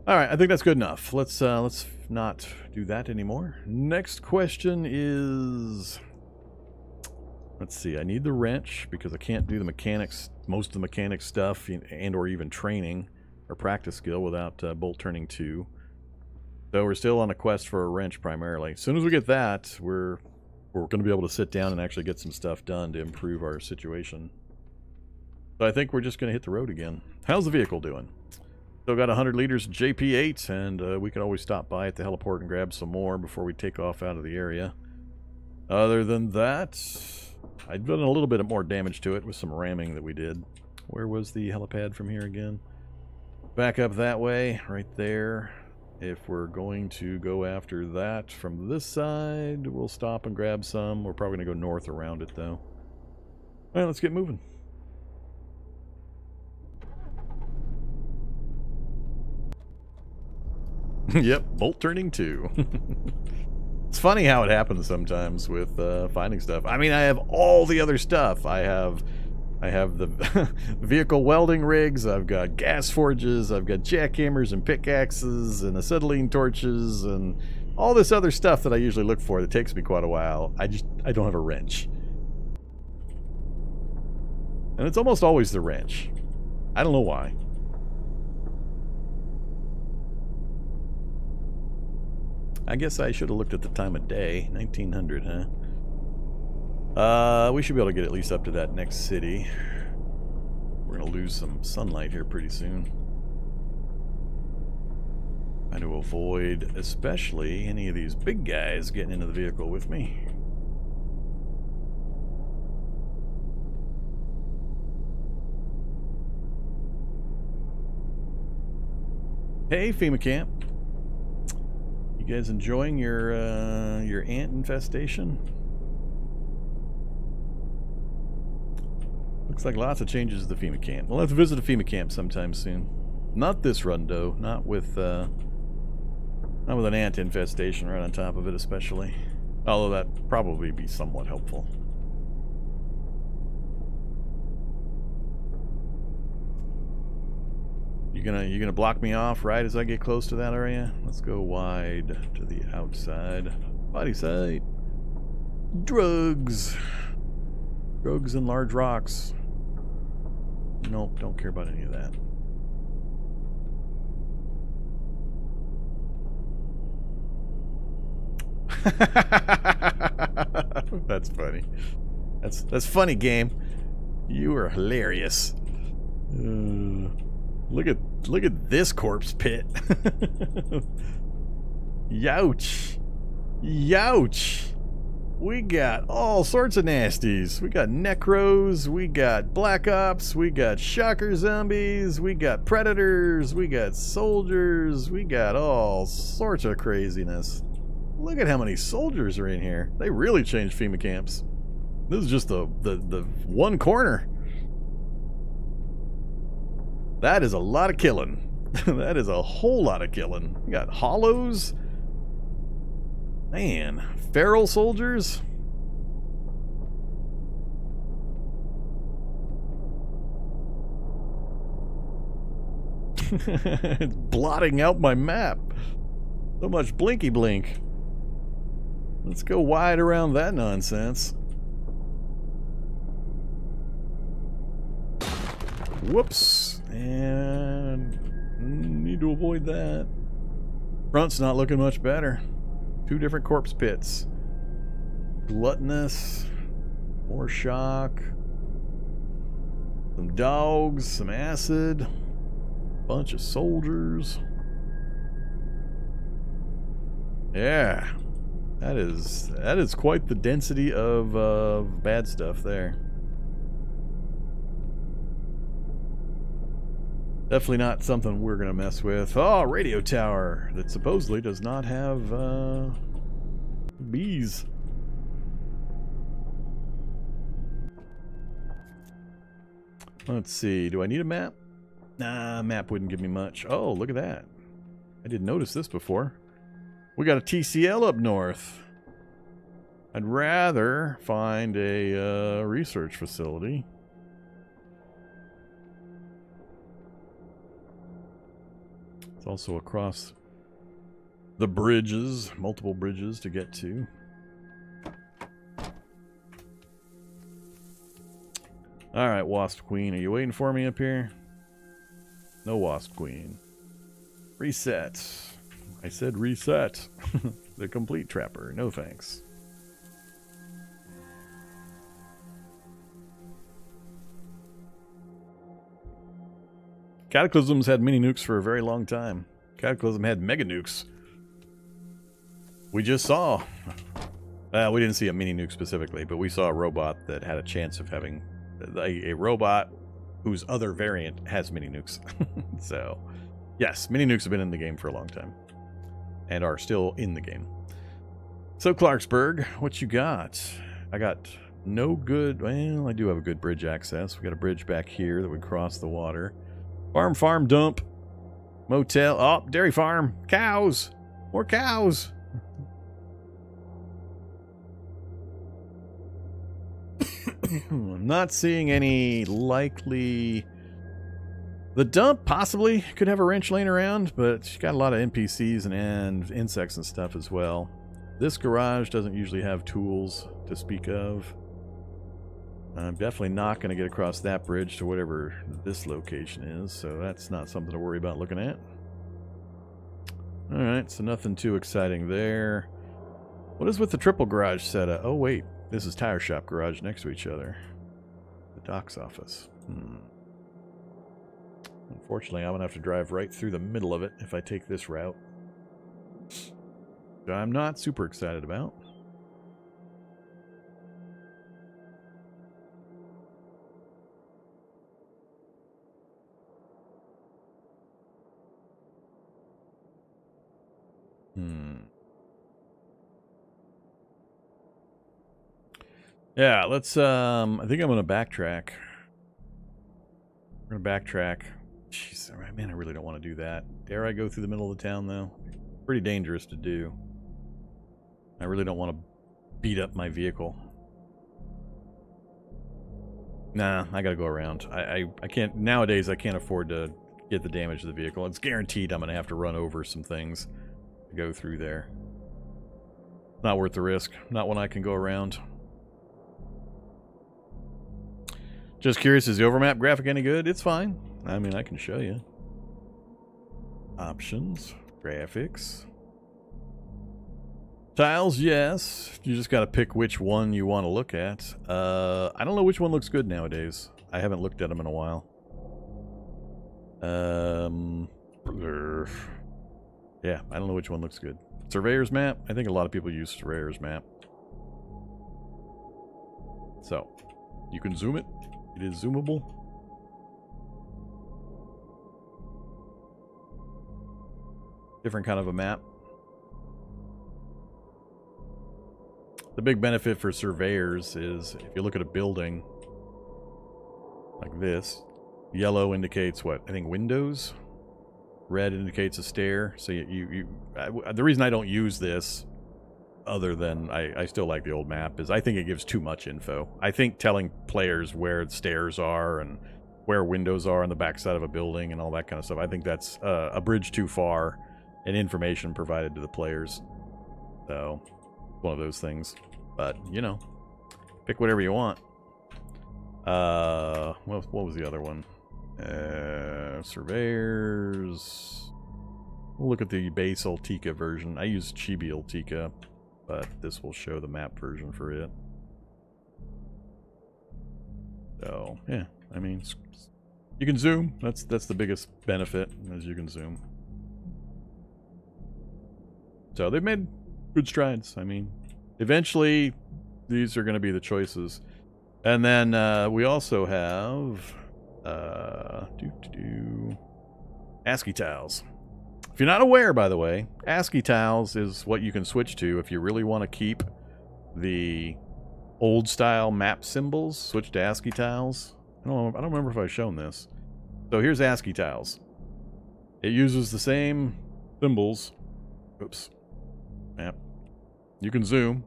Alright, I think that's good enough. Let's not do that anymore. Next question is... Let's see, I need the wrench because I can't do the mechanics, most of the mechanics stuff, and or even training or practice skill without bolt turning 2. So we're still on a quest for a wrench primarily. As soon as we get that, we're going to be able to sit down and actually get some stuff done to improve our situation. So I think we're just going to hit the road again. How's the vehicle doing? Still got 100 liters of JP8, and we can always stop by at the heliport and grab some more before we take off out of the area. Other than that, I've done a little bit more damage to it with some ramming that we did. Where was the helipad from here again? Back up that way, right there. If we're going to go after that from this side, we'll stop and grab some. We're probably going to go north around it, though. All right, let's get moving. Yep, bolt turning 2. It's funny how it happens sometimes with finding stuff. I mean, I have all the other stuff. I have the vehicle welding rigs, I've got gas forges, I've got jackhammers and pickaxes and acetylene torches and all this other stuff that I usually look for that takes me quite a while. I don't have a wrench. And it's almost always the wrench. I don't know why. I guess I should have looked at the time of day. 1900, huh? We should be able to get at least up to that next city. We're going to lose some sunlight here pretty soon. Trying to avoid, especially, any of these big guys getting into the vehicle with me. Hey, FEMA camp. You guys enjoying your ant infestation? Looks like lots of changes to the FEMA camp. We'll have to visit a FEMA camp sometime soon. Not this run, though. Not with an ant infestation right on top of it, especially. Although that'd probably be somewhat helpful. You gonna block me off right as I get close to that area? Let's go wide to the outside. Body sight. Drugs. Drugs and large rocks. Nope, don't care about any of that. That's funny. That's funny, game. You are hilarious. Look at this corpse pit. Youch. Youch. We got all sorts of nasties. We got necros, we got black ops, we got shocker zombies, we got predators, we got soldiers, we got all sorts of craziness. Look at how many soldiers are in here. They really changed FEMA camps. This is just the one corner. That is a lot of killing. That is a whole lot of killing. We got hollows. Man, feral soldiers. It's blotting out my map. So much blinky blink. Let's go wide around that nonsense. Whoops. And need to avoid that. Front's not looking much better. 2 different corpse pits. Gluttonous. More shock. Some dogs. Some acid. Bunch of soldiers. Yeah. That is quite the density of bad stuff there. Definitely not something we're going to mess with. Oh, radio tower that supposedly does not have bees. Let's see. Do I need a map? Nah, map wouldn't give me much. Oh, look at that. I didn't notice this before. We got a TCL up north. I'd rather find a research facility. It's also across the bridges, multiple bridges to get to. Alright, Wasp Queen, are you waiting for me up here? No Wasp Queen. Reset. I said reset. The complete trapper. No thanks. Cataclysm's had mini nukes for a very long time. Cataclysm had mega nukes. We just saw. We didn't see a mini nuke specifically, but we saw a robot that had a chance of having a robot whose other variant has mini nukes. So, yes, mini nukes have been in the game for a long time. And are still in the game. So, Clarksburg, what you got? I got no good... Well, I do have a good bridge access. We got a bridge back here that would cross the water. Farm dump. Motel. Oh, dairy farm. Cows. More cows. I'm not seeing any likely... The dump possibly could have a wrench laying around, but she's got a lot of NPCs and insects and stuff as well. This garage doesn't usually have tools to speak of. I'm definitely not going to get across that bridge to whatever this location is, so that's not something to worry about looking at. Alright, so nothing too exciting there. What is with the triple garage setup? Oh wait, this is tire shop garage next to each other. The doc's office. Unfortunately, I'm going to have to drive right through the middle of it if I take this route. Which I'm not super excited about. Yeah, let's, I think I'm going to backtrack. We're going to backtrack. Jeez, man, I really don't want to do that. Dare I go through the middle of the town, though? Pretty dangerous to do. I really don't want to beat up my vehicle. Nah, I gotta go around. I can't, nowadays I can't afford to get the damage to the vehicle. It's guaranteed I'm going to have to run over some things to go through there. Not worth the risk. Not when I can go around. Just curious, is the overmap graphic any good? It's fine. I mean, I can show you. Options, graphics. Tiles, yes. You just got to pick which one you want to look at. I don't know which one looks good nowadays. I haven't looked at them in a while. Yeah, I don't know which one looks good. Surveyor's map? I think a lot of people use Surveyor's map. So, you can zoom it. It is zoomable. Different kind of a map. The big benefit for surveyors is if you look at a building like this, yellow indicates what? I think windows. Red indicates a stair. So the reason I don't use this, other than I still like the old map, is I think it gives too much info. I think telling players where the stairs are and where windows are on the backside of a building and all that kind of stuff, I think that's a bridge too far and information provided to the players. So, one of those things. But, you know, pick whatever you want. What was the other one? Surveyors. We'll look at the base Ultica version. I use Chibi-Ultica, but this will show the map version for it. So, yeah, I mean, you can zoom. That's the biggest benefit, as you can zoom. So they've made good strides. I mean, eventually these are going to be the choices. And then we also have Ascii Tiles. If you're not aware, by the way, Ascii Tiles is what you can switch to if you really want to keep the old style map symbols. Switch to Ascii Tiles. I don't remember if I've shown this. So here's Ascii Tiles. It uses the same symbols. Oops. Map. You can zoom,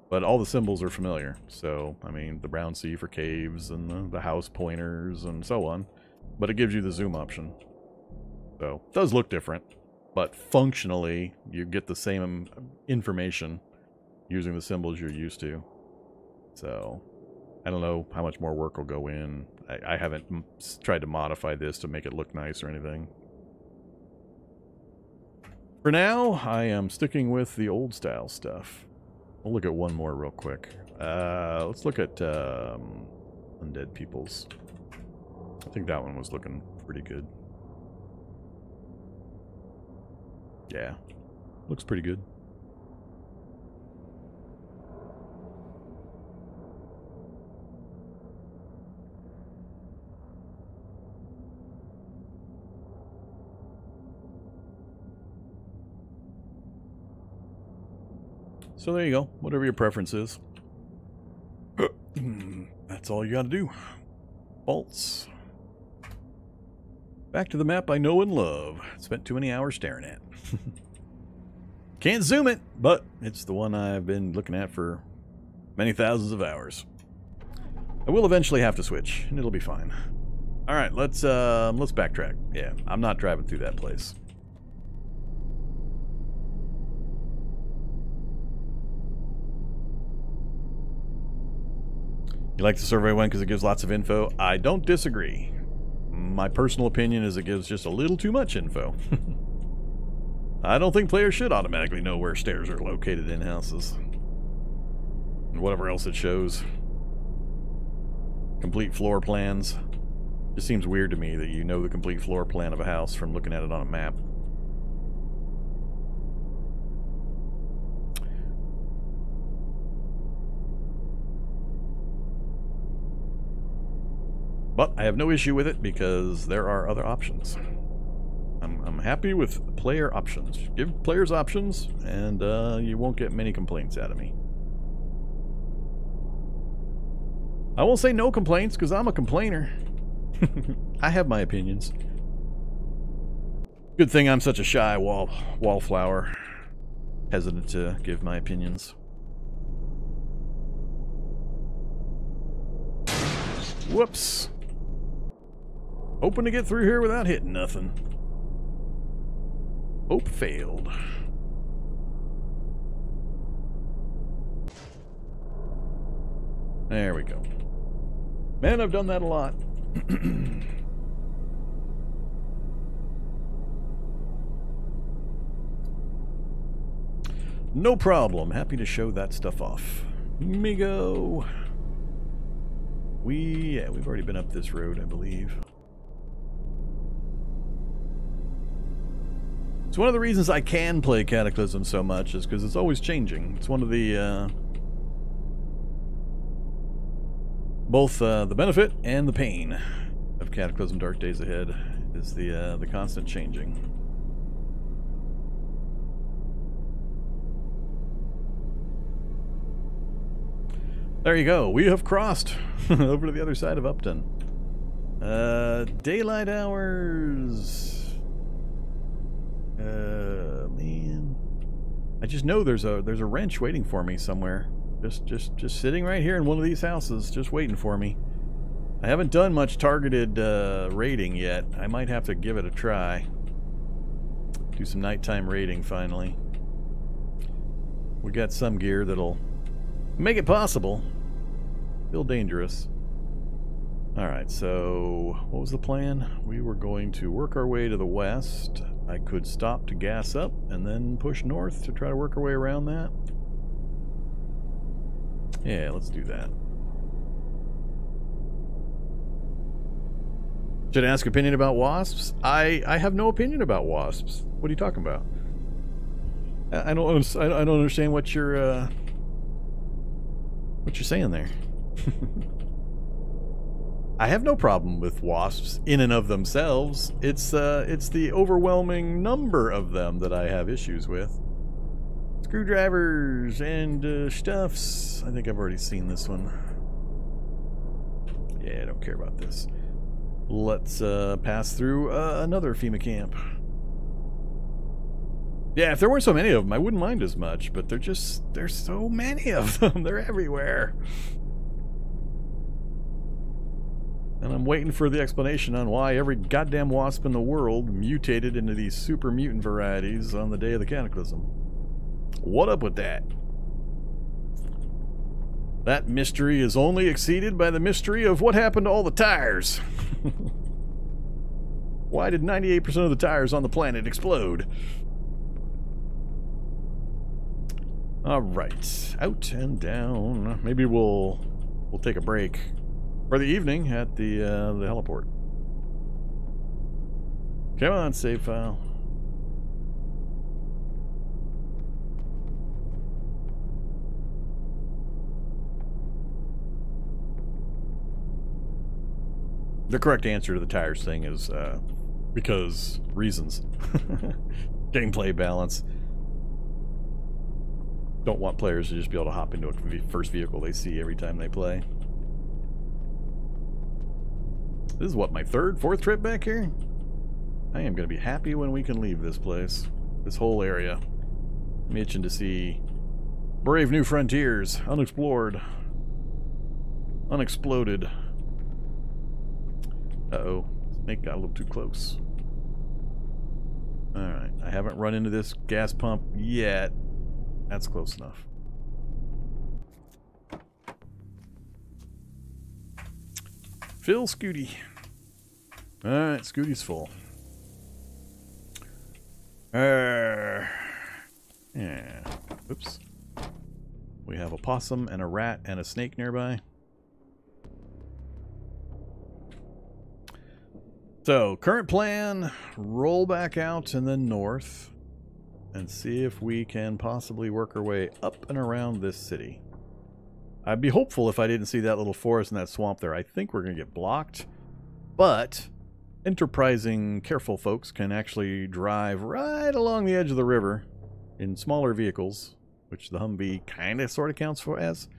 but all the symbols are familiar. So, I mean, the brown C for caves and the house pointers and so on. But it gives you the zoom option. So, it does look different. but functionally, you get the same information using the symbols you're used to. So, I don't know how much more work will go in. I haven't tried to modify this to make it look nice or anything. For now, I am sticking with the old style stuff. We'll look at one more real quick. Let's look at Undead Peoples. I think that one was looking pretty good. Yeah, looks pretty good. So there you go. Whatever your preference is. That's all you gotta do. Bolts. Back to the map I know and love. Spent too many hours staring at. Can't zoom it, but it's the one I've been looking at for many thousands of hours. I will eventually have to switch, and it'll be fine. Alright, let's backtrack. Yeah, I'm not driving through that place. You like the survey one because it gives lots of info? I don't disagree. My personal opinion is it gives just a little too much info. I don't think players should automatically know where stairs are located in houses. And whatever else it shows. Complete floor plans. Just seems weird to me that you know the complete floor plan of a house from looking at it on a map. But I have no issue with it because there are other options. I'm happy with player options. Give players options and you won't get many complaints out of me. I won't say no complaints because I'm a complainer. I have my opinions. Good thing I'm such a shy wallflower. Hesitant to give my opinions. Whoops. Hoping to get through here without hitting nothing. Hope failed. There we go. Man, I've done that a lot. No problem. Happy to show that stuff off. Migo. We've already been up this road, I believe. So one of the reasons I can play Cataclysm so much is because it's always changing. It's one of the both the benefit and the pain of Cataclysm Dark Days Ahead is the constant changing. There you go. We have crossed over to the other side of Upton. Daylight hours. Man, I just know there's a wrench waiting for me somewhere. Just sitting right here in one of these houses, just waiting for me. I haven't done much targeted raiding yet. I might have to give it a try. Do some nighttime raiding finally. We got some gear that'll make it possible. Still dangerous. Alright, so what was the plan? We were going to work our way to the west. I could stop to gas up and then push north to try to work our way around that. Yeah, let's do that. Should I ask opinion about wasps? I have no opinion about wasps. What are you talking about? I don't understand what you're saying there. I have no problem with wasps in and of themselves. It's the overwhelming number of them that I have issues with. Screwdrivers and stuffs. I think I've already seen this one. Yeah, I don't care about this. Let's pass through another FEMA camp. Yeah, if there weren't so many of them, I wouldn't mind as much, but there's so many of them. They're everywhere. And I'm waiting for the explanation on why every goddamn wasp in the world mutated into these super mutant varieties on the day of the Cataclysm. What up with that? That mystery is only exceeded by the mystery of what happened to all the tires. Why did 98% of the tires on the planet explode? Alright, out and down. Maybe we'll take a break for the evening at the heliport. Come on, save file. The correct answer to the tires thing is because reasons. Gameplay balance. Don't want players to just be able to hop into a first vehicle they see every time they play. This is what, my fourth trip back here? I am going to be happy when we can leave this place. This whole area. I'm itching to see brave new frontiers, unexplored, unexploded. Uh-oh, snake got a little too close. Alright, I haven't run into this gas pump yet. That's close enough. Fill Scooty. Alright, Scooty's full. Yeah. Oops. We have a possum and a rat and a snake nearby. So, current plan, roll back out and then north and see if we can possibly work our way up and around this city. I'd be hopeful if I didn't see that little forest and that swamp there. I think we're going to get blocked, but enterprising, careful folks can actually drive right along the edge of the river in smaller vehicles, which the Humvee kind of sort of counts for as.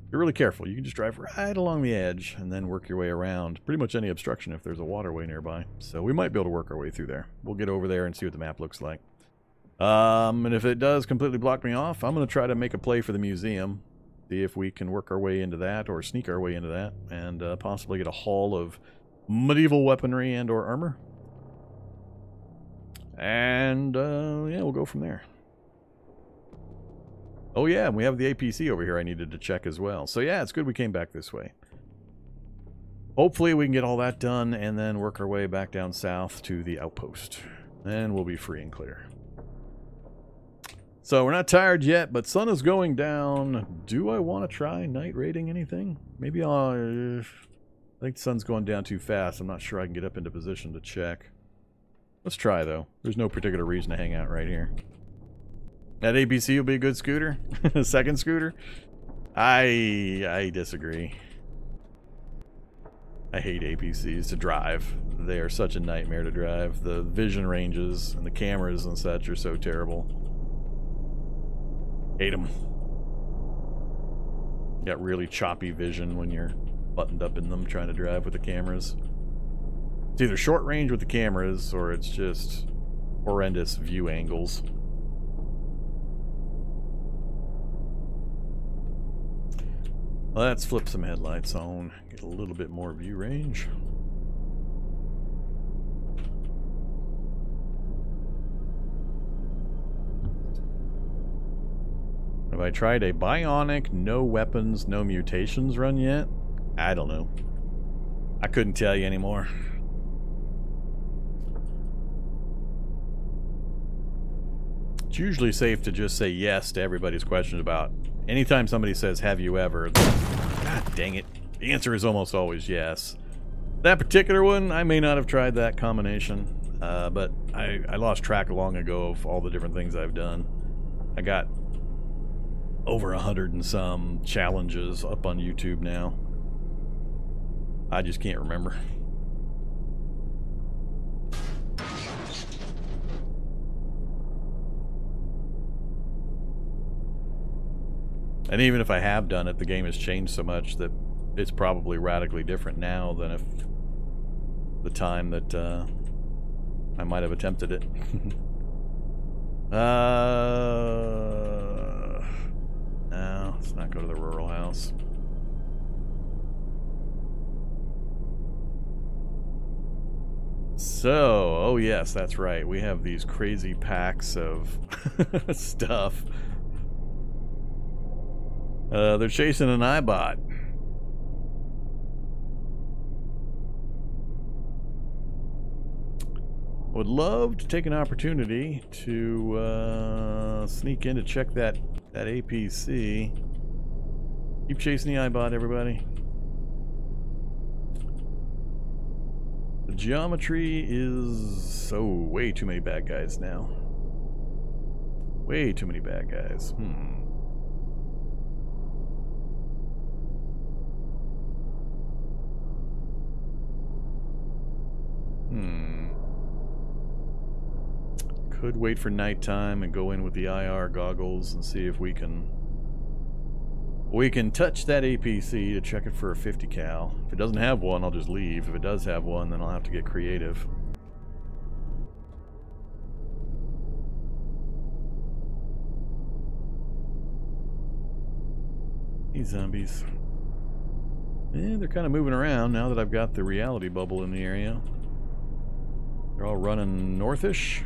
If you're really careful, you can just drive right along the edge and then work your way around pretty much any obstruction if there's a waterway nearby. So we might be able to work our way through there. We'll get over there and see what the map looks like. And if it does completely block me off, I'm going to try to make a play for the museum. See if we can work our way into that or sneak our way into that and possibly get a haul of medieval weaponry and or armor. And yeah, we'll go from there. Oh yeah, and we have the APC over here I needed to check as well. So yeah, it's good we came back this way. Hopefully we can get all that done and then work our way back down south to the outpost. And we'll be free and clear. So we're not tired yet, but sun is going down. Do I want to try night raiding anything? Maybe I think the sun's going down too fast. I'm not sure I can get up into position to check. Let's try though. There's no particular reason to hang out right here. That APC will be a good scooter. Second scooter. I disagree. I hate APCs to drive. They are such a nightmare to drive. The vision ranges and the cameras and such are so terrible. Hate them. Got really choppy vision when you're buttoned up in them trying to drive with the cameras. It's either short range with the cameras or it's just horrendous view angles. Let's flip some headlights on, get a little bit more view range. Have I tried a bionic, no weapons, no mutations run yet? I don't know. I couldn't tell you anymore. It's usually safe to just say yes to everybody's questions about anytime somebody says, have you ever? God dang it. The answer is almost always yes. That particular one, I may not have tried that combination, but I lost track long ago of all the different things I've done. I got over 100 and some challenges up on YouTube now. I just can't remember. And even if I have done it, the game has changed so much that it's probably radically different now than if the time that I might have attempted it. No, let's not go to the rural house. So, oh yes, that's right. We have these crazy packs of stuff. They're chasing an iBot. Would love to take an opportunity to sneak in to check that APC. Keep chasing the iBot, everybody. The geometry is way too many bad guys now. Way too many bad guys. Could wait for nighttime and go in with the IR goggles and see if we can touch that APC to check it for a 50 cal. If it doesn't have one, I'll just leave. If it does have one, then I'll have to get creative. These zombies. They're kind of moving around now that I've got the reality bubble in the area. They're all running northish.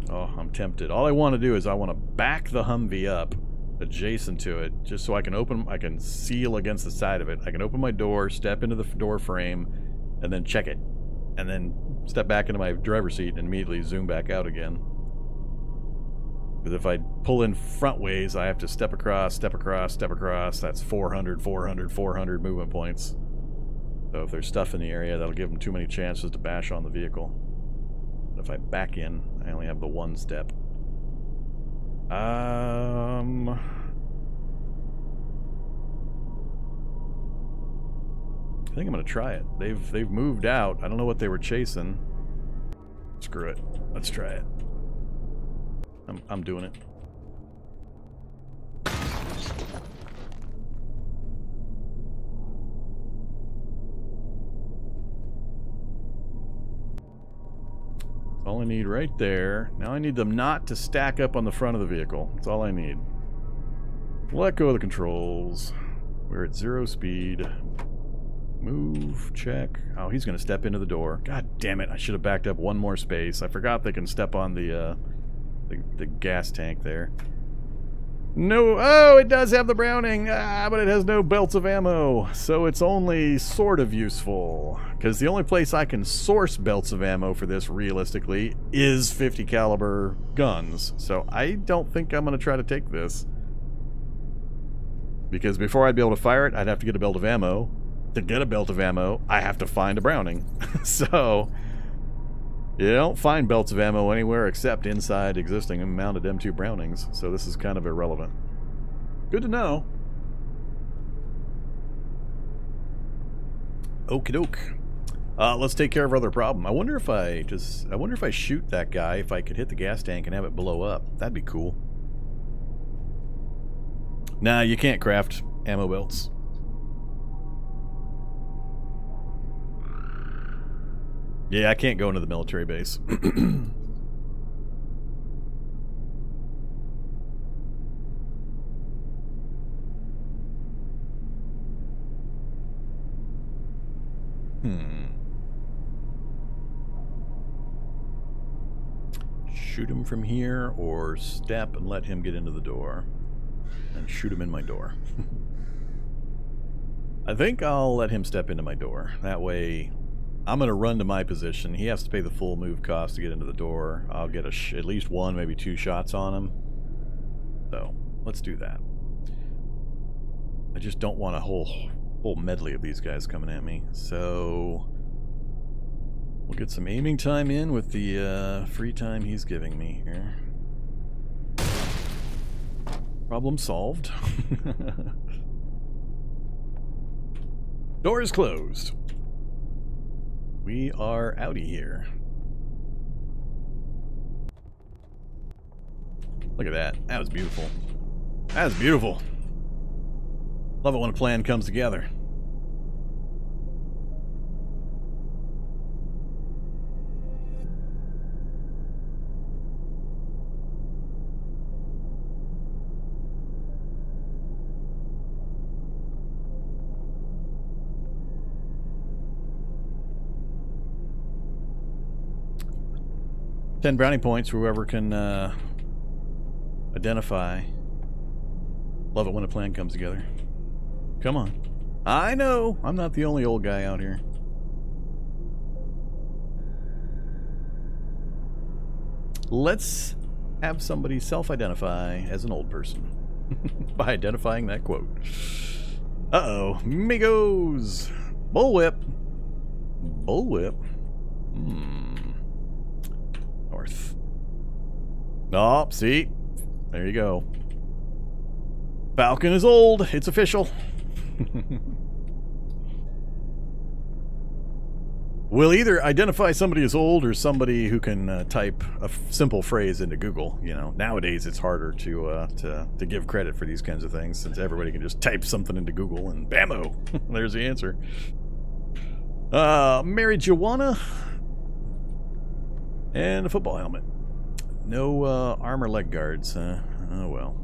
Oh, I'm tempted. All I want to do is I want to back the Humvee up adjacent to it, just so I can seal against the side of it. I can open my door, step into the door frame, and then check it. And then step back into my driver's seat and immediately zoom back out again. Because if I pull in front ways, I have to step across, step across, step across. That's 400, 400, 400 movement points. So if there's stuff in the area, that'll give them too many chances to bash on the vehicle. If I back in, I only have the one step. I think I'm gonna try it. They've moved out. I don't know what they were chasing. Screw it. Let's try it. I'm doing it. All I need right there. Now I need them not to stack up on the front of the vehicle. That's all I need. Let go of the controls. We're at 0 speed. Move, check. Oh, he's going to step into the door. God damn it, I should have backed up one more space. I forgot they can step on the gas tank there. No, oh, it does have the Browning, but it has no belts of ammo, so it's only sort of useful. Because the only place I can source belts of ammo for this, realistically, is 50 caliber guns. So I don't think I'm going to try to take this. Because before I'd be able to fire it, I'd have to get a belt of ammo. To get a belt of ammo, I have to find a Browning. So you don't find belts of ammo anywhere except inside existing mounted M2 Brownings, so this is kind of irrelevant. Good to know. Okie doke. Let's take care of our other problem. I wonder if I shoot that guy, if I could hit the gas tank and have it blow up. That'd be cool. Nah, you can't craft ammo belts. Yeah, I can't go into the military base. Shoot him from here, or step and let him get into the door. And shoot him in my door. I think I'll let him step into my door. That way I'm going to run to my position. He has to pay the full move cost to get into the door. I'll get at least one, maybe two shots on him. So, let's do that. I just don't want a whole medley of these guys coming at me. So, we'll get some aiming time in with the free time he's giving me here. Problem solved. Door is closed. We are outie here. Look at that. That was beautiful. That was beautiful. Love it when a plan comes together. 10 brownie points for whoever can identify. Love it when a plan comes together. Come on. I know I'm not the only old guy out here. Let's have somebody self-identify as an old person by identifying that quote. Uh-oh. Migos. Bullwhip. Bullwhip. North. Oh, see? There you go. Falcon is old. It's official. We'll either identify somebody as old or somebody who can type a simple phrase into Google. You know, nowadays it's harder to give credit for these kinds of things since everybody can just type something into Google and bammo, there's the answer. Marijuana and a football helmet. No armor leg guards. Oh well.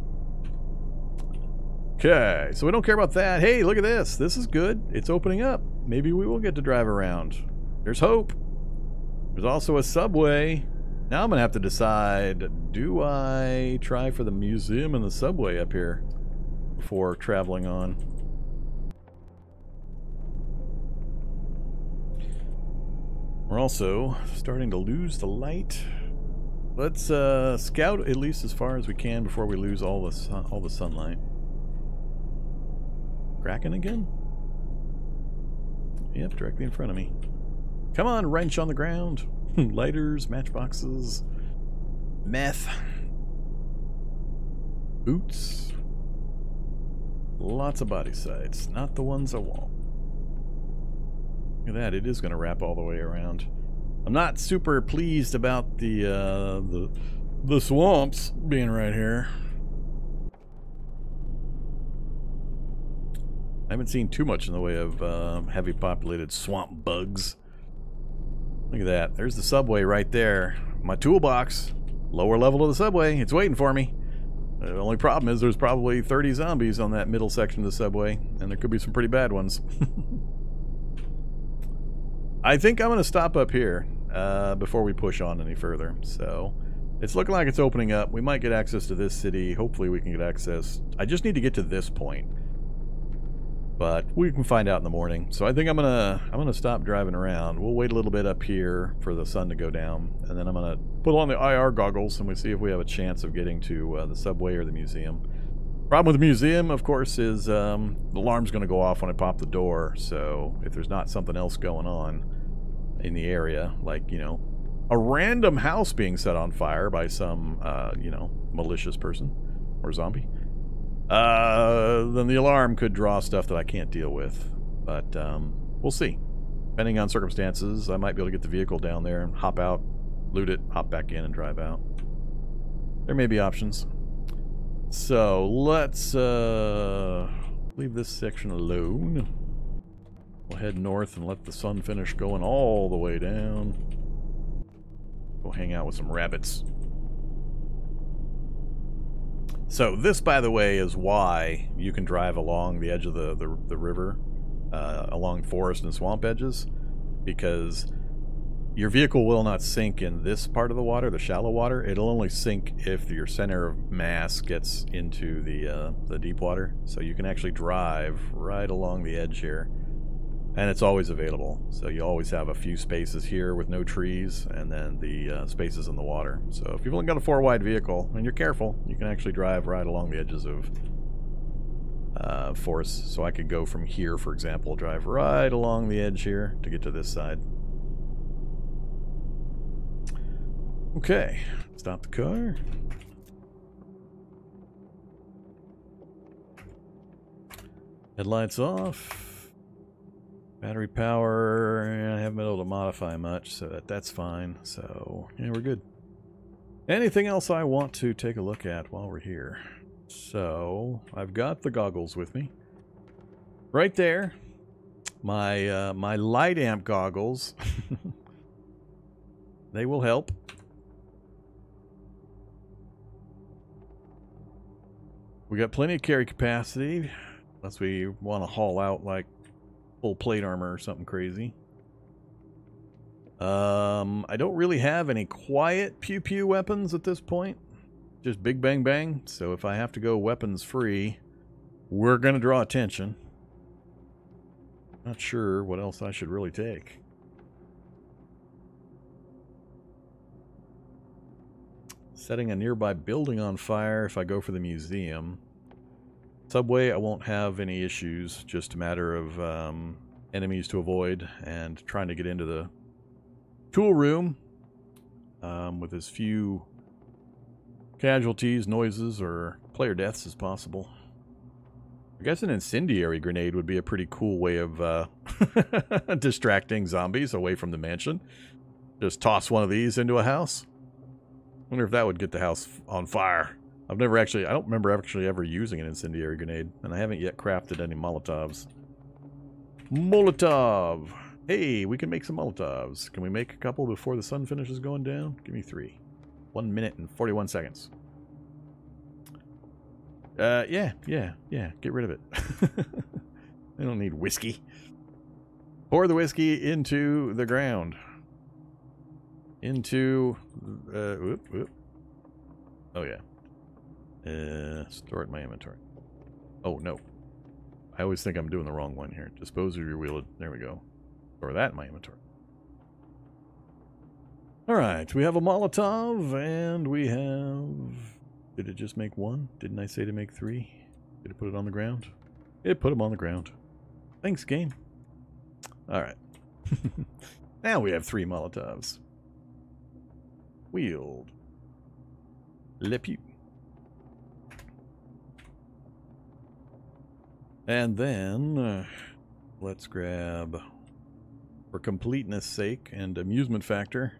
Okay, so we don't care about that. Hey, look at this. This is good. It's opening up. Maybe we will get to drive around. There's hope. There's also a subway. Now I'm going to have to decide, do I try for the museum and the subway up here before traveling on? We're also starting to lose the light. Let's scout at least as far as we can before we lose all the sunlight. Kraken again? Yep, directly in front of me. Come on, wrench on the ground. Lighters, matchboxes, meth, boots. Lots of body sites, not the ones I want. Look at that, it is going to wrap all the way around. I'm not super pleased about the swamps being right here. I haven't seen too much in the way of heavy populated swamp bugs. Look at that. There's the subway right there. My toolbox. Lower level of the subway. It's waiting for me. The only problem is there's probably 30 zombies on that middle section of the subway, and there could be some pretty bad ones. I think I'm going to stop up here before we push on any further. So it's looking like it's opening up. We might get access to this city. Hopefully we can get access. I just need to get to this point. But we can find out in the morning. So I think I'm gonna stop driving around. We'll wait a little bit up here for the sun to go down, and then I'm gonna put on the IR goggles and we see if we have a chance of getting to the subway or the museum. Problem with the museum, of course, is the alarm's gonna go off when I pop the door. So if there's not something else going on in the area, like, you know, a random house being set on fire by some you know, malicious person or zombie, then the alarm could draw stuff that I can't deal with. But we'll see. Depending on circumstances, I might be able to get the vehicle down there and hop out, loot it, hop back in and drive out. There may be options. So let's leave this section alone. We'll head north and let the sun finish going all the way down. Go hang out with some rabbits. So this, by the way, is why you can drive along the edge of the river, along forest and swamp edges, because your vehicle will not sink in this part of the water, the shallow water. It'll only sink if your center of mass gets into the deep water. So you can actually drive right along the edge here, and it's always available. So you always have a few spaces here with no trees, and then the spaces in the water. So if you've only got a 4-wide vehicle and you're careful, you can actually drive right along the edges of forests. So I could go from here, for example, drive right along the edge here to get to this side. Okay, stop the car. Headlights off. Battery power, I haven't been able to modify much, so that's fine. So, yeah, we're good. Anything else I want to take a look at while we're here? So, I've got the goggles with me. Right there. My my light amp goggles. They will help. We got plenty of carry capacity, unless we want to haul out like full plate armor or something crazy. I don't really have any quiet pew-pew weapons at this point. Just big bang bang. So if I have to go weapons free, we're going to draw attention. Not sure what else I should really take. Setting a nearby building on fire if I go for the museum. Subway, I won't have any issues. Just a matter of enemies to avoid and trying to get into the tool room with as few casualties, noises, or player deaths as possible. I guess an incendiary grenade would be a pretty cool way of distracting zombies away from the mansion. Just toss one of these into a house. Wonder if that would get the house on fire. I don't remember actually ever using an incendiary grenade, and I haven't yet crafted any Molotovs. Molotov! Hey, we can make some Molotovs. Can we make a couple before the sun finishes going down? Give me 3. 1 minute and 41 seconds. Yeah. Get rid of it. I don't need whiskey. Pour the whiskey into the ground. Into... whoop. Oh, yeah. Store it in my inventory. Oh, no. I always think I'm doing the wrong one here. Dispose of your wheel. There we go. Store that in my inventory. Alright, we have a Molotov, and we have... Did it just make 1? Didn't I say to make 3? Did it put it on the ground? It put them on the ground. Thanks, game. Alright. Now we have 3 Molotovs. Wield. Le pew. And then, let's grab, for completeness sake and amusement factor,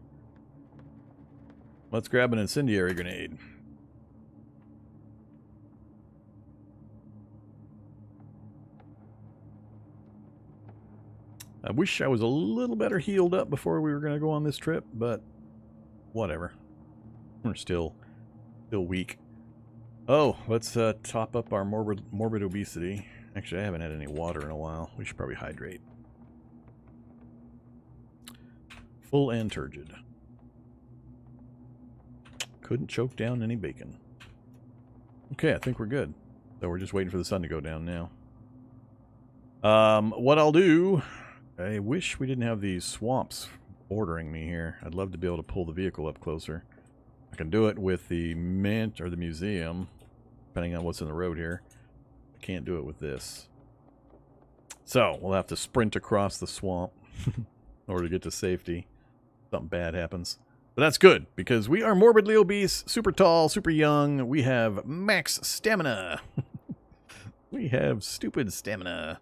let's grab an incendiary grenade. I wish I was a little better healed up before we were going to go on this trip, but whatever. We're still weak. Oh, let's top up our morbid obesity. Actually, I haven't had any water in a while. We should probably hydrate. Full and turgid. Couldn't choke down any bacon. Okay, I think we're good. So we're just waiting for the sun to go down now. What I'll do... I wish we didn't have these swamps bordering me here. I'd love to be able to pull the vehicle up closer. I can do it with the mint or the museum, depending on what's in the road here. I can't do it with this. So, we'll have to sprint across the swamp in order to get to safety. Something bad happens. But that's good, because we are morbidly obese, super tall, super young. We have max stamina. We have stupid stamina.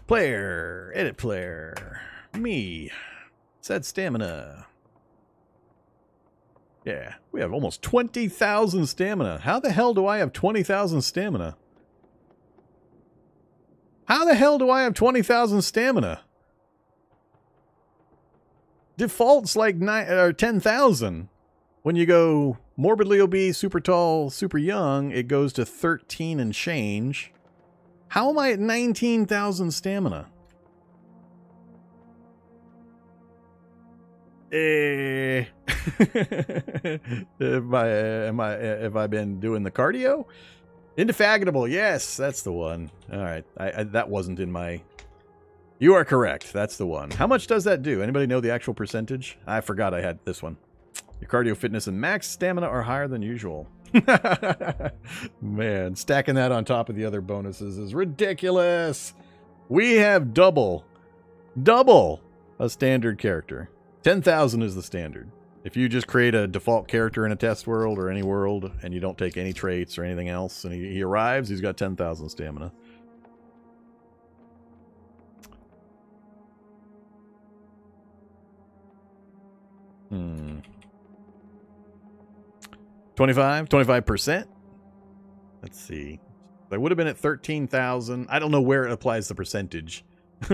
Player, edit player, me, set stamina. Yeah, we have almost 20,000 stamina. How the hell do I have 20,000 stamina? How the hell do I have 20,000 stamina? Default's like 10,000. When you go morbidly obese, super tall, super young, it goes to 13 and change. How am I at 19,000 stamina? Have I been doing the cardio? Indefatigable, yes, that's the one. All right, that wasn't in my... You are correct, that's the one. How much does that do? Anybody know the actual percentage? I forgot I had this one. Your cardio, fitness, and max stamina are higher than usual. Man, stacking that on top of the other bonuses is ridiculous. We have double a standard character. 10,000 is the standard. If you just create a default character in a test world or any world and you don't take any traits or anything else and he arrives, he's got 10,000 stamina. Hmm. 25%? Let's see. I would have been at 13,000. I don't know where it applies the percentage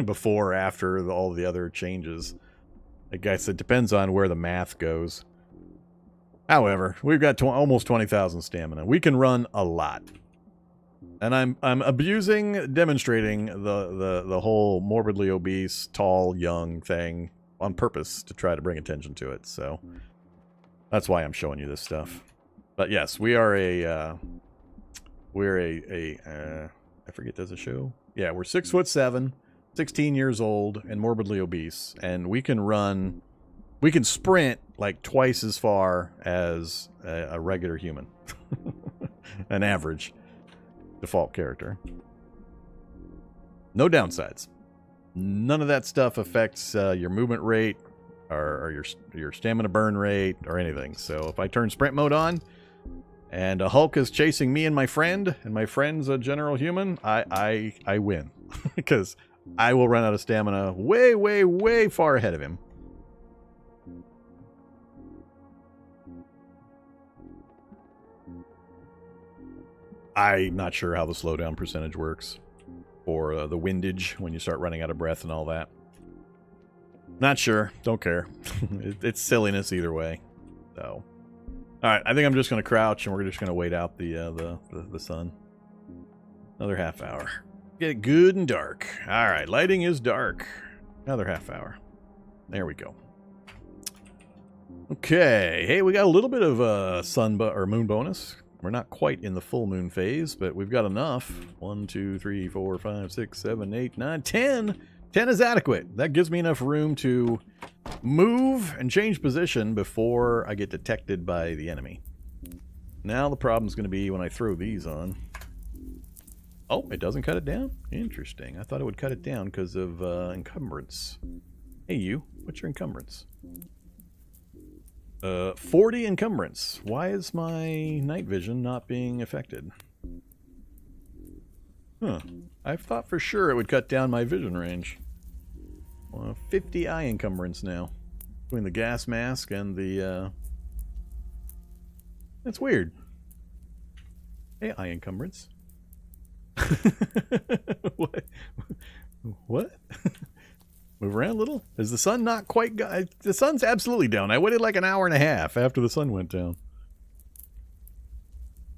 before or after all the other changes. I guess it depends on where the math goes. However, we've got almost 20,000 stamina. We can run a lot. And I'm demonstrating the whole morbidly obese, tall, young thing on purpose to try to bring attention to it. So that's why I'm showing you this stuff. But yes, we are I forget, does it show? Yeah, we're 6'7", 16 years old, and morbidly obese, and we can sprint like twice as far as a regular human, an average default character. No downsides. None of that stuff affects your movement rate or your stamina burn rate or anything. So if I turn sprint mode on and a Hulk is chasing me and my friend's a general human, I win because I will run out of stamina way, way, way far ahead of him. I'm not sure how the slowdown percentage works for the windage when you start running out of breath and all that. Not sure. Don't care. It's silliness either way. So, all right. I think I'm just going to crouch and we're just going to wait out the sun. Another half hour. Get it good and dark. All right. Lighting is dark. Another half hour. There we go. Okay. Hey, we got a little bit of sun or moon bonus. We're not quite in the full moon phase, but we've got enough. 1, 2, 3, 4, 5, 6, 7, 8, 9, 10. 10 is adequate. That gives me enough room to move and change position before I get detected by the enemy. Now the problem's going to be when I throw these on. Oh, it doesn't cut it down? Interesting. I thought it would cut it down because of encumbrance. Hey, you. What's your encumbrance? 40 encumbrance. Why is my night vision not being affected? Huh. I thought for sure it would cut down my vision range. 50 eye encumbrance now. Between the gas mask and the, That's weird. Hey, eye encumbrance. What? What? Move around a little? Is the sun not quite... The sun's absolutely down. I waited like an hour and a half after the sun went down.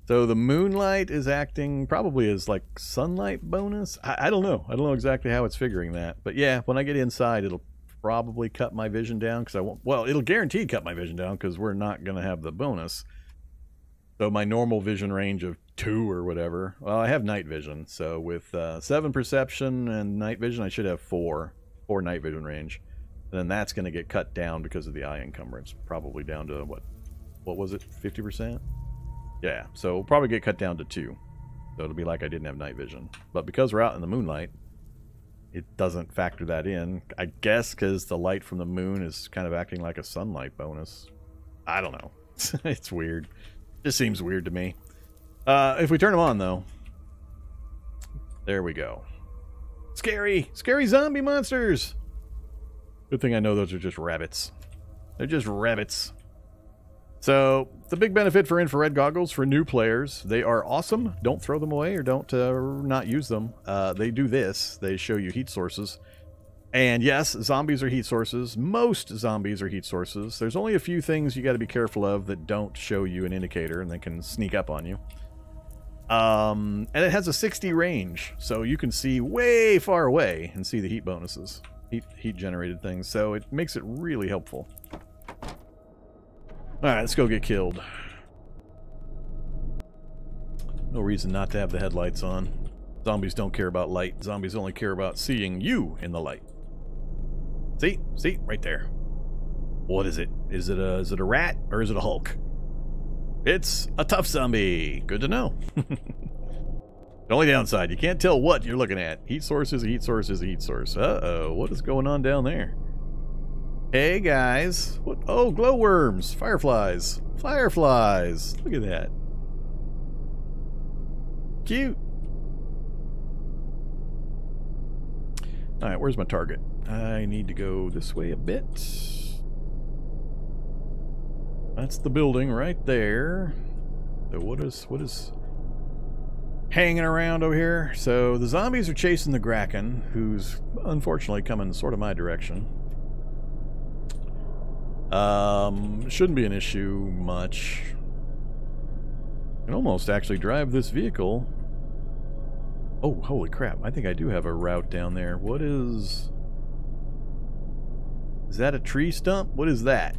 So the moonlight is acting probably as like sunlight bonus? I don't know. I don't know exactly how it's figuring that. But yeah, when I get inside, it'll probably cut my vision down because I won't... Well, it'll guaranteed cut my vision down because we're not going to have the bonus. So my normal vision range of 2 or whatever... Well, I have night vision. So with 7 perception and night vision, I should have 4 night vision range, and then that's going to get cut down because of the eye encumbrance, probably down to what was it, 50%? Yeah, so we'll probably get cut down to 2, so it'll be like I didn't have night vision. But because we're out in the moonlight, it doesn't factor that in, I guess, because the light from the moon is kind of acting like a sunlight bonus. I don't know. It's weird. It just seems weird to me. If we turn them on though, there we go. Scary zombie monsters. Good thing I know those are just rabbits. They're just rabbits. So the big benefit for infrared goggles for new players, they are awesome. Don't throw them away or don't not use them. They do this. They show you heat sources. And yes, zombies are heat sources. Most zombies are heat sources. There's only a few things you got to be careful of that don't show you an indicator and they can sneak up on you. And it has a 60 range, so you can see way far away and see the heat bonuses, heat generated things. So it makes it really helpful. All right, let's go get killed. No reason not to have the headlights on. Zombies don't care about light. Zombies only care about seeing you in the light. See, right there. What is it? Is it a rat or is it a Hulk? It's a tough zombie. Good to know. The only downside, you can't tell what you're looking at. Heat source is a heat source is a heat source. Uh-oh, what is going on down there? Hey, guys. What? Oh, glowworms. Fireflies. Fireflies. Look at that. Cute. Alright, where's my target? I need to go this way a bit. That's the building right there. So what is hanging around over here? So the zombies are chasing the Kraken, who's unfortunately coming sort of my direction. Shouldn't be an issue much. I can almost actually drive this vehicle Oh, holy crap. I think I do have a route down there. What is... Is that a tree stump? What is that?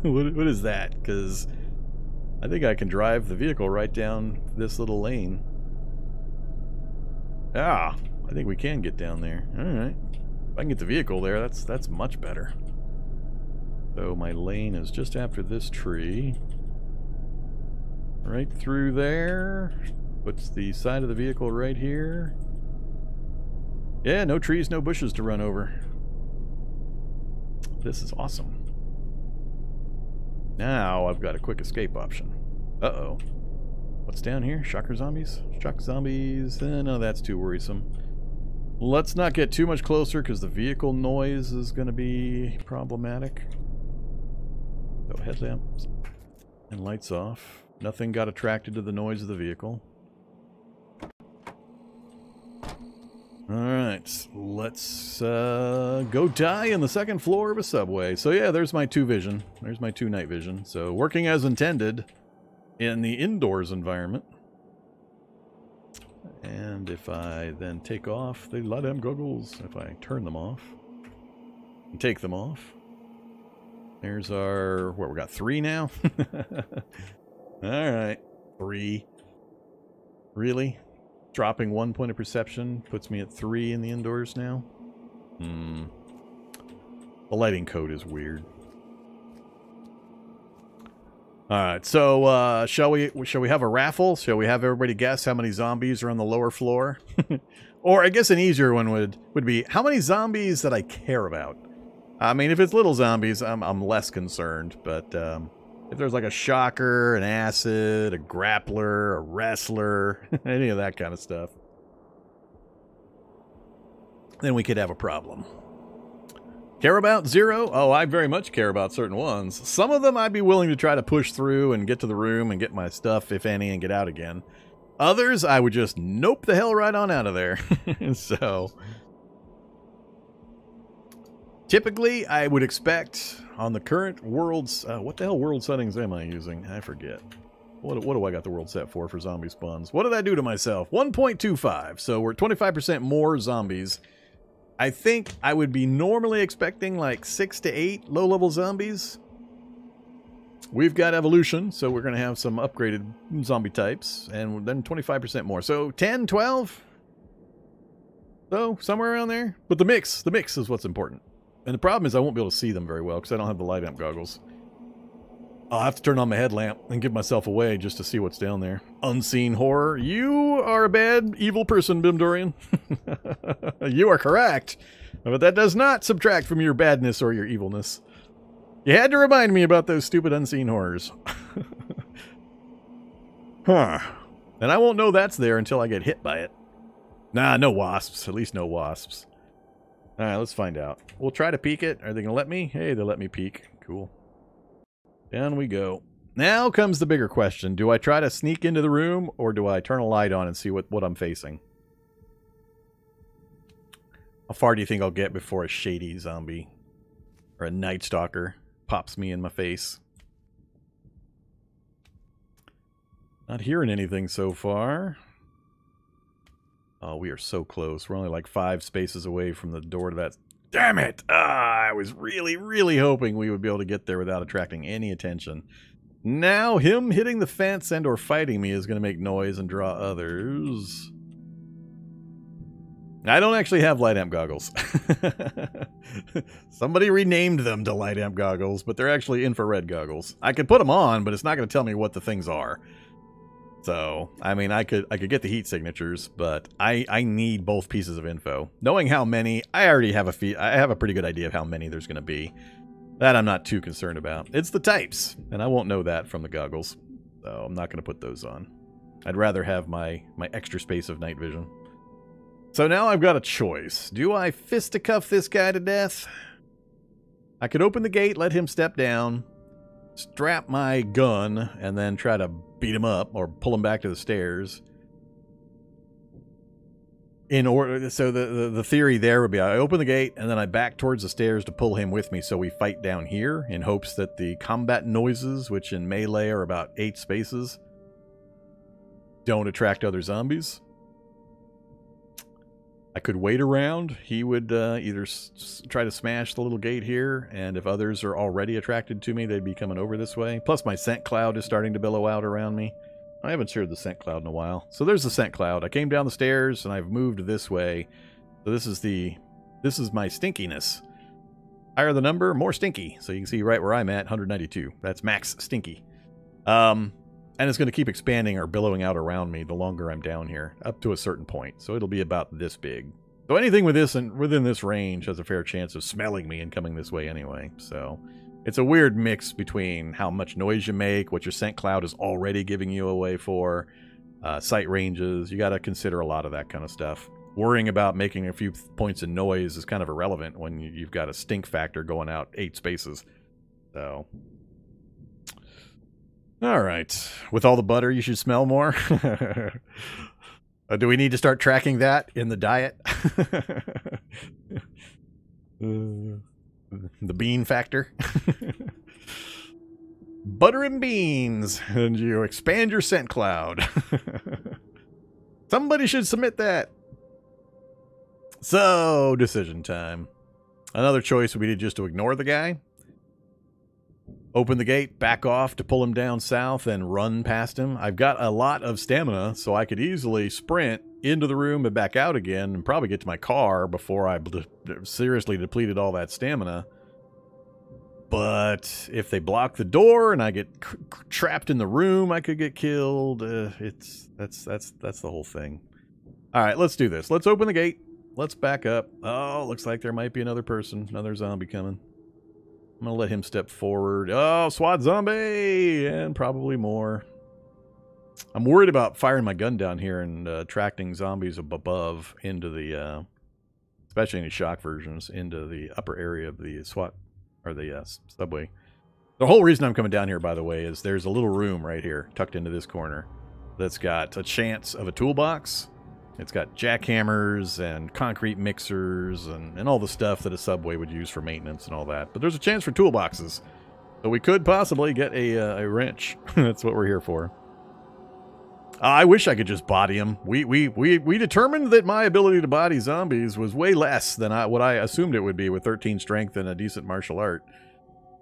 what is that? Because I think I can drive the vehicle right down this little lane. Ah, I think we can get down there. Alright. If I can get the vehicle there, that's much better. So my lane is just after this tree. Right through there. Puts the side of the vehicle right here. Yeah, no trees, no bushes to run over. This is awesome. Now I've got a quick escape option. Uh-oh. What's down here? Shocker zombies? Shock zombies? No, that's too worrisome. Let's not get too much closer because the vehicle noise is going to be problematic. So headlamps and lights off. Nothing got attracted to the noise of the vehicle. Alright, let's go die on the second floor of a subway. So yeah, there's my 2 vision. There's my 2 night vision. So working as intended in the indoors environment. And if I then take off the light-am goggles, if I turn them off and take them off, there's our, what, we got 3 now? Alright, 3. Really? Dropping 1 point of perception puts me at 3 in the indoors now. The lighting code is weird. Alright, so shall we have a raffle? Shall we have everybody guess how many zombies are on the lower floor? Or I guess an easier one would be how many zombies that I care about. I mean, if it's little zombies, I'm less concerned, but if there's like a shocker, an acid, a grappler, a wrestler, any of that kind of stuff, then we could have a problem. Care about 0? Oh, I very much care about certain ones. Some of them I'd be willing to try to push through and get to the room and get my stuff, if any, and get out again. Others, I would just nope the hell right on out of there. So, typically, I would expect on the current world's... what the hell world settings am I using? I forget. What do I got the world set for zombie spawns? What did I do to myself? 1.25. So we're 25% more zombies. I think I would be normally expecting like 6 to 8 low-level zombies. We've got evolution, so we're going to have some upgraded zombie types. And then 25% more. So 10, 12? So somewhere around there. But the mix is what's important. And the problem is I won't be able to see them very well because I don't have the light amp goggles. I'll have to turn on my headlamp and give myself away just to see what's down there. Unseen horror. You are a bad, evil person, Bimdorian. You are correct. But that does not subtract from your badness or your evilness. You had to remind me about those stupid unseen horrors. Huh. And I won't know that's there until I get hit by it. Nah, no wasps. At least no wasps. Alright, let's find out. We'll try to peek it. Are they going to let me? Hey, they let me peek. Cool. Down we go. Now comes the bigger question. Do I try to sneak into the room, or do I turn a light on and see what I'm facing? How far do you think I'll get before a shady zombie or a night stalker pops me in my face? Not hearing anything so far. Oh, we are so close. We're only like 5 spaces away from the door to that... Damn it! I was really, really hoping we would be able to get there without attracting any attention. Now, him hitting the fence and or fighting me is going to make noise and draw others. I don't actually have light amp goggles. Somebody renamed them to light amp goggles, but they're actually infrared goggles. I could put them on, but it's not going to tell me what the things are. So, I mean, I could get the heat signatures, but I need both pieces of info. Knowing how many, I already have I have a pretty good idea of how many there's going to be. That I'm not too concerned about. It's the types, and I won't know that from the goggles. So, I'm not going to put those on. I'd rather have my extra space of night vision. So now I've got a choice. Do I fisticuff this guy to death? I could open the gate, let him step down, strap my gun, and then try to beat him up or pull him back to the stairs. In order, so the theory there would be I open the gate and then I back towards the stairs to pull him with me, so we fight down here in hopes that the combat noises, which in melee are about 8 spaces, don't attract other zombies. I could wait around. He would either try to smash the little gate here, and if others are already attracted to me, they'd be coming over this way. Plus, my scent cloud is starting to billow out around me. I haven't shared the scent cloud in a while. So there's the scent cloud. I came down the stairs, and I've moved this way. So this is my stinkiness. Higher the number, more stinky. So you can see right where I'm at, 192. That's max stinky. And it's going to keep expanding or billowing out around me the longer I'm down here, up to a certain point. So it'll be about this big. So anything with this and within this range has a fair chance of smelling me and coming this way anyway. So it's a weird mix between how much noise you make, what your scent cloud is already giving you away for, sight ranges. You got to consider a lot of that kind of stuff. Worrying about making a few points of noise is kind of irrelevant when you've got a stink factor going out 8 spaces. So... all right. With all the butter, you should smell more. Do we need to start tracking that in the diet? The bean factor. Butter and beans. And you expand your scent cloud. Somebody should submit that. So, decision time. Another choice would be just to ignore the guy. Open the gate, back off to pull him down south, and run past him. I've got a lot of stamina, so I could easily sprint into the room and back out again and probably get to my car before I seriously depleted all that stamina. But if they block the door and I get trapped in the room, I could get killed. That's the whole thing. All right, let's do this. Let's open the gate. Let's back up. Oh, looks like there might be another person, another zombie coming. I'm going to let him step forward. Oh, SWAT zombie! And probably more. I'm worried about firing my gun down here and attracting zombies above into the, especially any shock versions, into the upper area of the SWAT, or the subway. The whole reason I'm coming down here, by the way, is there's a little room right here, tucked into this corner, that's got a chance of a toolbox. It's got jackhammers and concrete mixers and all the stuff that a subway would use for maintenance and all that. But there's a chance for toolboxes. So we could possibly get a wrench. That's what we're here for. I wish I could just body them. We determined that my ability to body zombies was way less than what I assumed it would be with 13 strength and a decent martial art.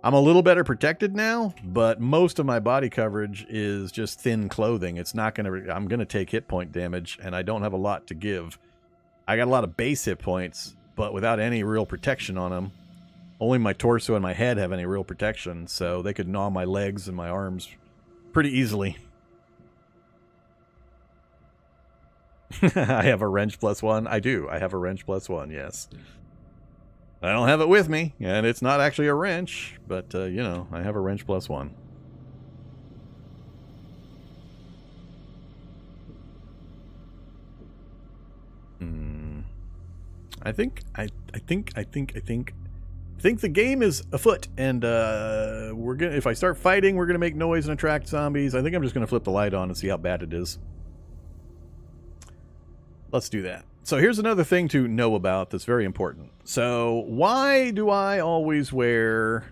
I'm a little better protected now, but most of my body coverage is just thin clothing. It's not going to... I'm going to take hit point damage, and I don't have a lot to give. I got a lot of base hit points, but without any real protection on them. Only my torso and my head have any real protection, so they could gnaw my legs and my arms pretty easily. I have a wrench +1. I do. I have a wrench +1, yes. I don't have it with me, and it's not actually a wrench, but, you know, I have a wrench +1. I think the game is afoot, and we're gonna. If I start fighting, we're gonna make noise and attract zombies. I think I'm just gonna flip the light on and see how bad it is. Let's do that. So here's another thing to know about that's very important. So why do I always wear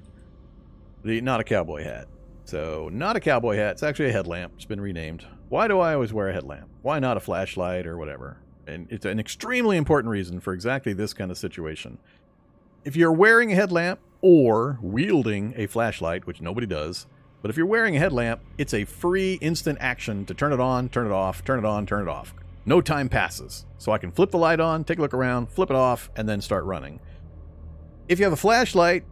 the not a cowboy hat? So not a cowboy hat. It's actually a headlamp. It's been renamed. Why do I always wear a headlamp? Why not a flashlight or whatever? And it's an extremely important reason for exactly this kind of situation. If you're wearing a headlamp or wielding a flashlight, which nobody does, but if you're wearing a headlamp, it's a free instant action to turn it on, turn it off, turn it on, turn it off. No time passes. So I can flip the light on, take a look around, flip it off, and then start running. If you have a flashlight,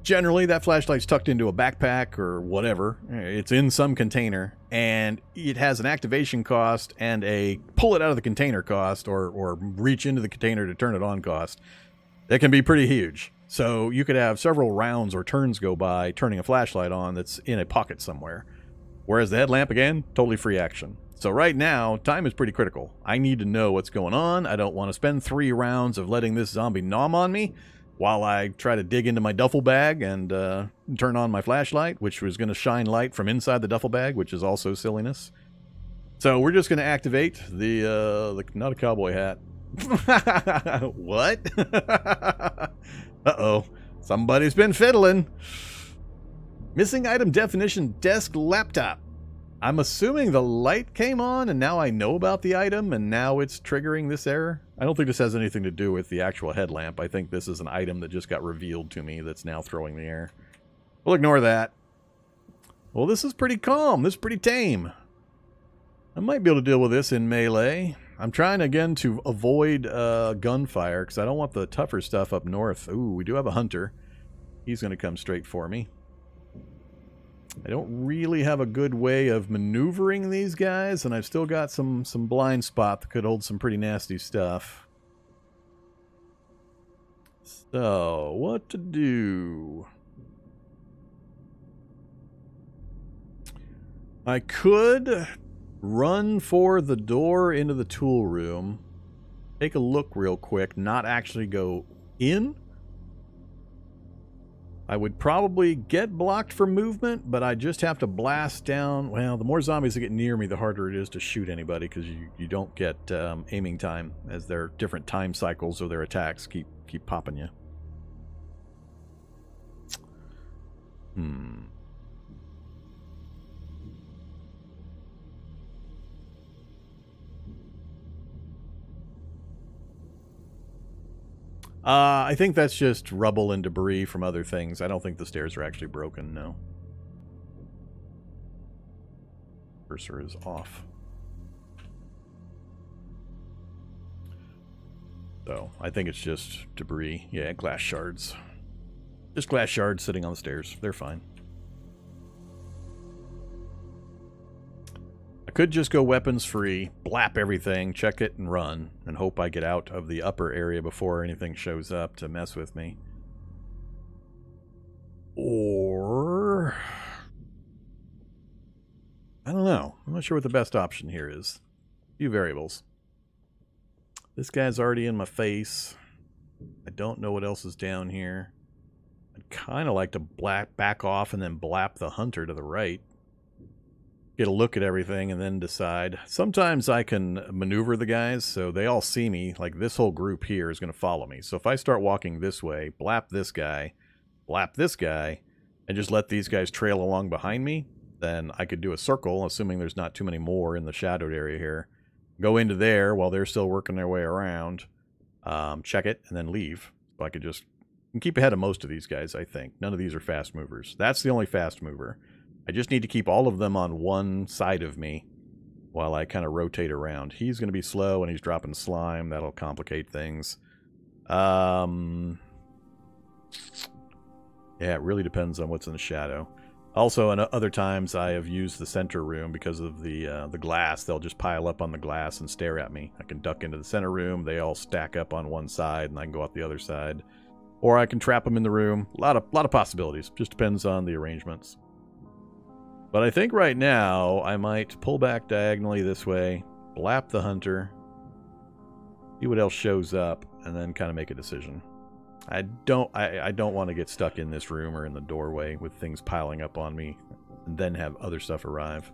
generally that flashlight's tucked into a backpack or whatever. It's in some container, and it has an activation cost and a pull it out of the container cost or reach into the container to turn it on cost. That can be pretty huge. So you could have several rounds or turns go by turning a flashlight on that's in a pocket somewhere. Whereas the headlamp, again, totally free action. So right now, time is pretty critical. I need to know what's going on. I don't want to spend 3 rounds of letting this zombie nom on me while I try to dig into my duffel bag and turn on my flashlight, which was going to shine light from inside the duffel bag, which is also silliness. So we're just going to activate the not a cowboy hat. What? Uh-oh. Somebody's been fiddling. Missing item definition, desk laptop. I'm assuming the light came on and now I know about the item and now it's triggering this error. I don't think this has anything to do with the actual headlamp. I think this is an item that just got revealed to me that's now throwing the air. We'll ignore that. Well, this is pretty calm. This is pretty tame. I might be able to deal with this in melee. I'm trying again to avoid gunfire because I don't want the tougher stuff up north. Ooh, we do have a hunter. He's going to come straight for me. I don't really have a good way of maneuvering these guys, and I've still got some blind spot that could hold some pretty nasty stuff. So, what to do? I could run for the door into the tool room, take a look real quick, not actually go in. I would probably get blocked from movement, but I just have to blast down. Well, the more zombies that get near me, the harder it is to shoot anybody because you don't get aiming time as their different time cycles of their attacks keep popping you. I think that's just rubble and debris from other things. I don't think the stairs are actually broken, no. Cursor is off. So, I think it's just debris. Yeah, glass shards. Just glass shards sitting on the stairs. They're fine. I could just go weapons free, blap everything, check it, and run, and hope I get out of the upper area before anything shows up to mess with me. Or... I don't know. I'm not sure what the best option here is. A few variables. This guy's already in my face. I don't know what else is down here. I'd kind of like to back off and then blap the hunter to the right. Get a look at everything and then decide. Sometimes I can maneuver the guys so they all see me. Like this whole group here is going to follow me. So if I start walking this way, blap this guy, and just let these guys trail along behind me, then I could do a circle, assuming there's not too many more in the shadowed area here. Go into there while they're still working their way around, check it, and then leave. So I could just keep ahead of most of these guys, I think. None of these are fast movers. That's the only fast mover. I just need to keep all of them on one side of me while I kind of rotate around. He's going to be slow and he's dropping slime. That'll complicate things. Yeah, it really depends on what's in the shadow. Also, in other times, I have used the center room because of the glass. They'll just pile up on the glass and stare at me. I can duck into the center room. They all stack up on one side, and I can go out the other side. Or I can trap them in the room. A lot of possibilities. Just depends on the arrangements. But I think right now, I might pull back diagonally this way, blap the hunter, see what else shows up, and then kind of make a decision. I don't want to get stuck in this room or in the doorway with things piling up on me, and then have other stuff arrive.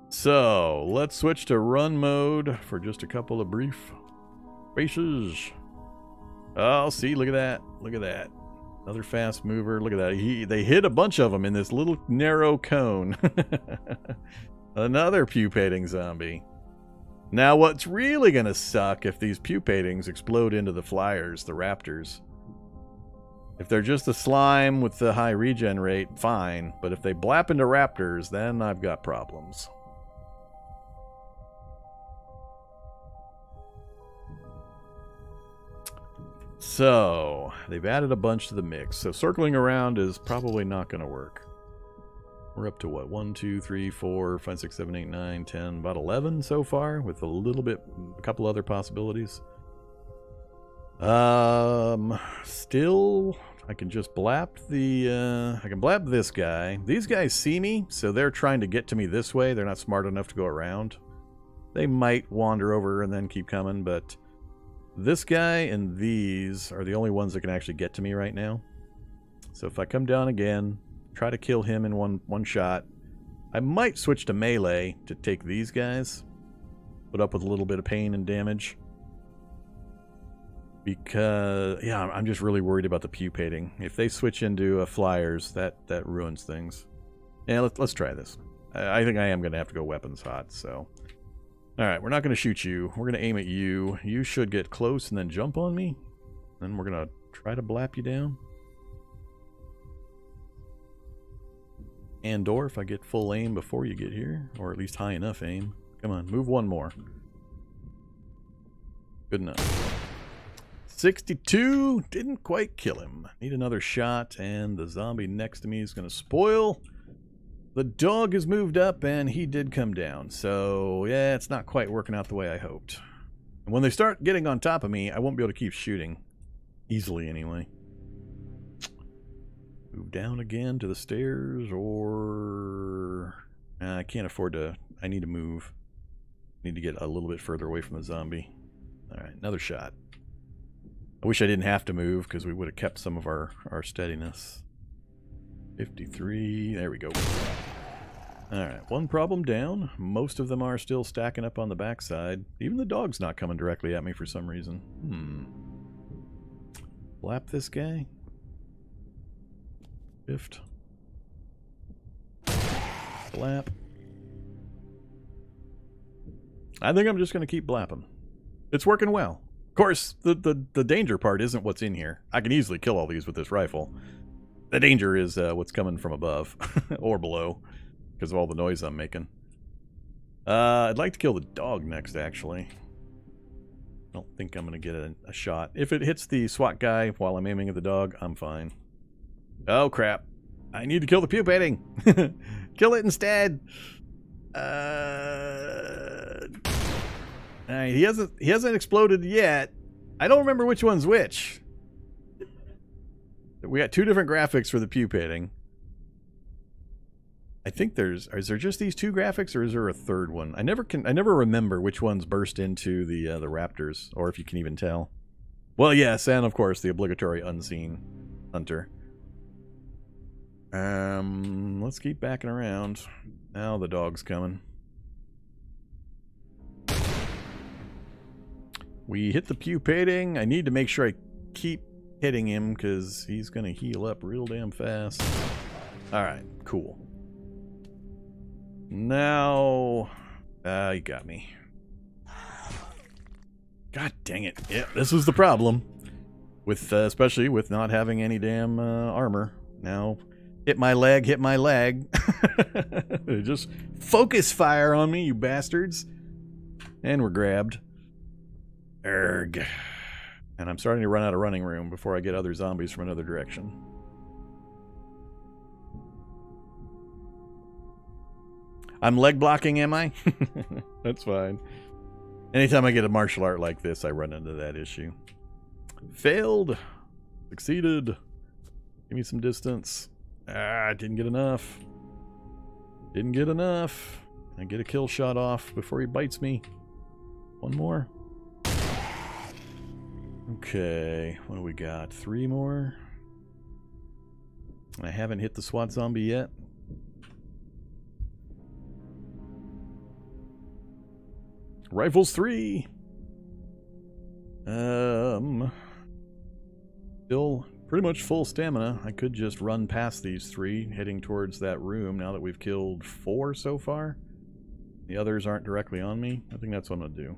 So, let's switch to run mode for just a couple of brief spaces. Oh, see, look at that. Look at that. Another fast mover. Look at that. They hit a bunch of them in this little narrow cone. Another pupating zombie. Now, what's really going to suck if these pupatings explode into the flyers, the raptors. If they're just the slime with the high regen rate, fine. But if they blap into raptors, then I've got problems. So, they've added a bunch to the mix. So circling around is probably not going to work. We're up to what? 1, 2, 3, 4, 5, 6, 7, 8, 9, 10, about 11 so far, with a couple other possibilities. Still, I can just blap I can blap this guy. These guys see me, so they're trying to get to me this way. They're not smart enough to go around. They might wander over and then keep coming, but this guy and these are the only ones that can actually get to me right now. So if I come down again, try to kill him in one shot, I might switch to melee to take these guys. Put up with a little bit of pain and damage. Because, yeah, I'm just really worried about the pupating. If they switch into flyers, that ruins things. Yeah, let's try this. I think I am going to have to go weapons hot, so... Alright, we're not going to shoot you. We're going to aim at you. You should get close and then jump on me. Then we're going to try to blap you down. And or if I get full aim before you get here, or at least high enough aim. Come on, move one more. Good enough. 62! Didn't quite kill him. Need another shot, and the zombie next to me is going to spoil. The dog has moved up, and he did come down. So, yeah, it's not quite working out the way I hoped. And when they start getting on top of me, I won't be able to keep shooting. Easily, anyway. Move down again to the stairs, or... I can't afford to... I need to move. Need to get a little bit further away from the zombie. Alright, another shot. I wish I didn't have to move, because we would have kept some of our steadiness. 53, there we go. Alright, one problem down. Most of them are still stacking up on the backside. Even the dog's not coming directly at me for some reason. Blap this guy. Shift. Blap. I think I'm just going to keep blapping. It's working well. Of course, the danger part isn't what's in here. I can easily kill all these with this rifle. The danger is what's coming from above or below because of all the noise I'm making. I'd like to kill the dog next, actually. I don't think I'm going to get a shot. If it hits the SWAT guy while I'm aiming at the dog, I'm fine. Oh, crap. I need to kill the pupating. Kill it instead. Alright, he hasn't exploded yet. I don't remember which one's which. We got two different graphics for the pupating. I think is there just these two graphics, or is there a third one? I never remember which ones burst into the raptors, or if you can even tell. Well, yes, and of course the obligatory unseen hunter. Let's keep backing around. Now the dog's coming. We hit the pupating. I need to make sure I keep hitting him because he's going to heal up real damn fast. Alright, cool. Now... you got me. God dang it. Yeah, this was the problem. With especially with not having any damn armor. Now, hit my leg, hit my leg. Just focus fire on me, you bastards. And we're grabbed. Erg. And I'm starting to run out of running room before I get other zombies from another direction. I'm leg blocking, am I? That's fine. Anytime I get a martial art like this, I run into that issue. Failed. Succeeded. Give me some distance. Ah, didn't get enough. Didn't get enough. I get a kill shot off before he bites me. One more. Okay, what do we got? 3 more. I haven't hit the SWAT zombie yet. Rifles 3. Still pretty much full stamina. I could just run past these 3, heading towards that room now that we've killed 4 so far. The others aren't directly on me. I think that's what I'm gonna do.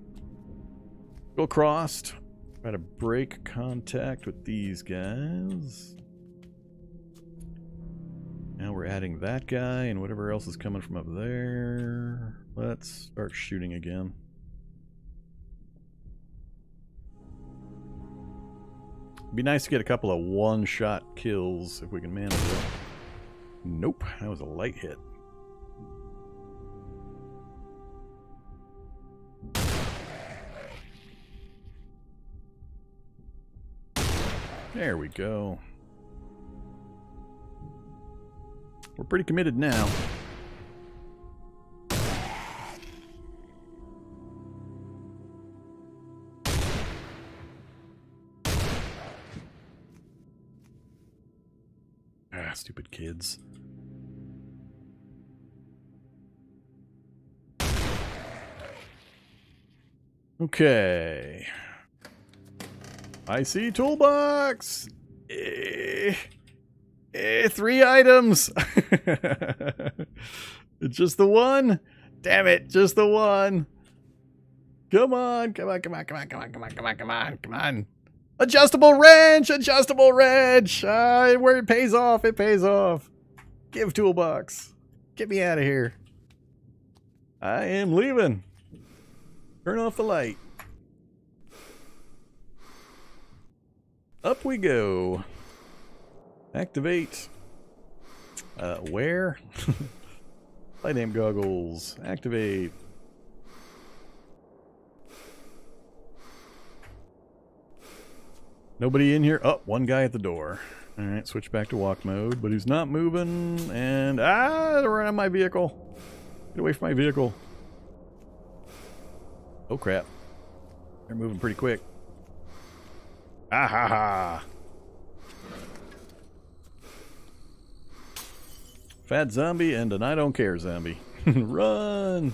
Go crossed. Try to break contact with these guys. Now we're adding that guy and whatever else is coming from up there. Let's start shooting again. It'd be nice to get a couple of one-shot kills if we can manage it. Nope, that was a light hit. There we go. We're pretty committed now. Ah, stupid kids. Okay. I see toolbox. 3 items. It's just the one. Damn it, just the one. Come on, come on, come on, come on, come on, come on, come on, come on, come on. Adjustable wrench, adjustable wrench. Where it pays off, it pays off. Give toolbox. Get me out of here. I am leaving. Turn off the light. Up we go. Activate. Where? Light amp goggles. Activate. Nobody in here? Oh, one guy at the door. Alright, switch back to walk mode, but he's not moving. And, they're right on my vehicle. Get away from my vehicle. Oh, crap. They're moving pretty quick. Ah ha ha. Fat zombie and an I don't care zombie. Run!